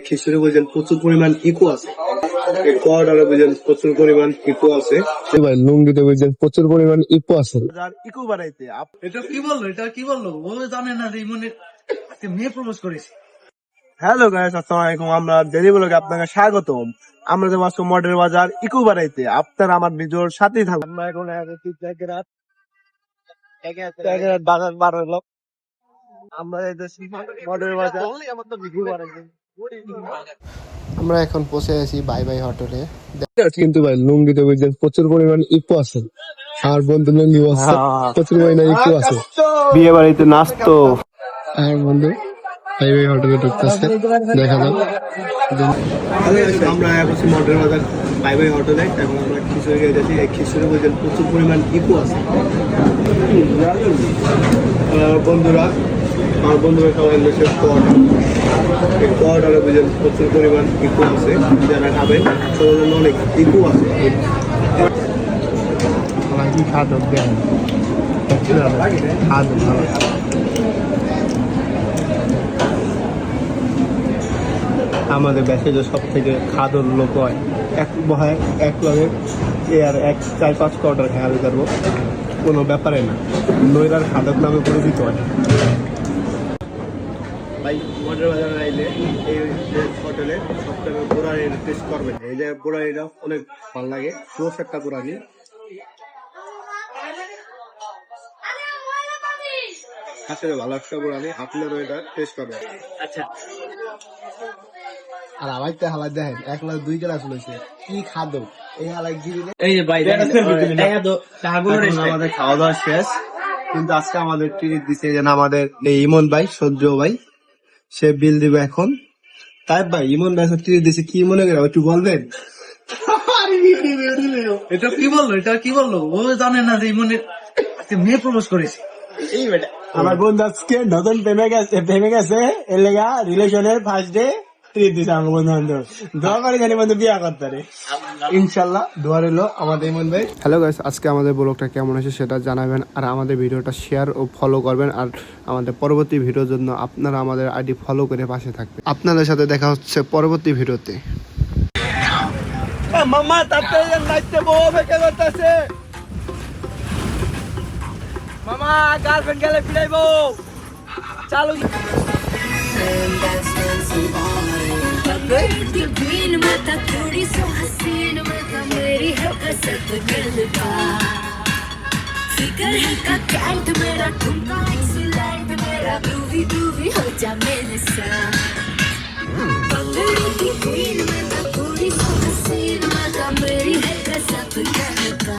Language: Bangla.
খিচুড়ি বুঝেন প্রচুর পরিমাণ ইকো আছে, কোয়ার্টারে বুঝেন প্রচুর পরিমাণ ইকো আছে, এবার লুঙ্গিতে বুঝেন প্রচুর পরিমাণ ইকো আছে। ইকো বাড়াইতে এটা কি বললো ও জানে না যে ইমনের মেয়ে প্রপোজ করেছে। হ্যালো গাইস, আসসালামু আলাইকুম। আমরা ডেলি ব্লগে আপনাকে স্বাগতম। আমরা যাবো আজকে মডেল বাজার ইকো বাড়াইতে। আপনারা আমার ভিডিওর সাথেই থাকুন। আমরা এখন বাজার বার হলো। আমরা মডেল বাজার আমরা এখন পৌঁছে আছি বাই বাই হোটেলে। কিন্তু ভাই লুঙ্গিতে বুঝছেন প্রচুর পরিমাণ ইকো আছে, আর বন্ধু লুঙ্গি আছে প্রচুর পরিমাণ ইকো আছে। বিয়ে বাড়িতে নাচতো আর বন্ধু বাই বাই হোটেলে ঢুকতেছে, দেখা যাক। আমরা এখন মডেল বাজার বাই বাই হোটেলে। এখন আমরা খিচুড়ি খেয়ে যাচ্ছি। এই খিচুড়ি বুঝছেন প্রচুর পরিমাণ ইকো আছে। বন্ধুরা আমার বন্ধুরা সবাই মিলে কোয়ার্টারে বুঝেন প্রচুর পরিমাণ ইকো আছে, যারা খাবেন সবার জন্য অনেক ইকো আছে। আমাদের ব্যাচে যে সব থেকে খাদর লোক হয় এক লগে আর 4-5 কোয়ার্টার খেয়াল করবো, কোনো ব্যাপারে না, নৈরার খাদক নামে পরিচিত হয়। ভাই মডেল বাজারে আইলে এই হোটেলে সবথেকে বোরানি টেস্ট করবেন। এই যে বোরানিটা অনেক ভালো লাগে, ফ্রেশ একটা বোরানি। আসলে ভালো একটা বোরানি, আপনারও এটা টেস্ট করবেন। আচ্ছা, আর আমাকে হালাত দেখেন 1 লাখ 2 গ্লাস হয়েছে, কি খাদো এই হালাক দিবি। এই যে ভাই আমাদের খাওয়া দাওয়া শেষ, কিন্তু আজকে আমাদের ট্রিট দিচ্ছে যেন আমাদের ইমন ভাই, সহ্য ভাই, সে বিল দিবে এখন। তাই ভাই ইমন ভাই ট্রিট দিচ্ছে, কি মনে করে একটু বলবেন? এটা কি বললো ও জানে না যে ইমনের মেয়ে প্রপোজ করেছে। এই বেটা আমার বন্ধু আজকে নতুন প্রেমে গেছে এর লেগা রিলেশনের ফার্স্ট ডে ট্রিট দিচ্ছে আমার বন্ধু বান্ধব। দোয়া করে জানি বন্ধু বিয়া করতে পারে ইনশাল্লাহ। দোয়া রইলো আমাদের ইমন ভাই। হ্যালো গাইস, আজকে আমাদের ব্লগটা কেমন হয়েছে সেটা জানাবেন, আর আমাদের ভিডিওটা শেয়ার ও ফলো করবেন, আর আমাদের পরবর্তী ভিডিওর জন্য আপনারা আমাদের আইডি ফলো করে পাশে থাকবেন। আপনাদের সাথে দেখা হচ্ছে পরবর্তী ভিডিওতে। মামা তাড়াতাড়ি নাচতে বউ বেঁকে করতেছে। মামা গার্লফ্রেন্ড গেলে ফিরাইবো, চালু। फिकर है का कैंट मेरा ठुमका एक्सीलेंट मेरा ग्रूवी ग्रूवी हो जा मेरे साथ। बंगड़ी की queen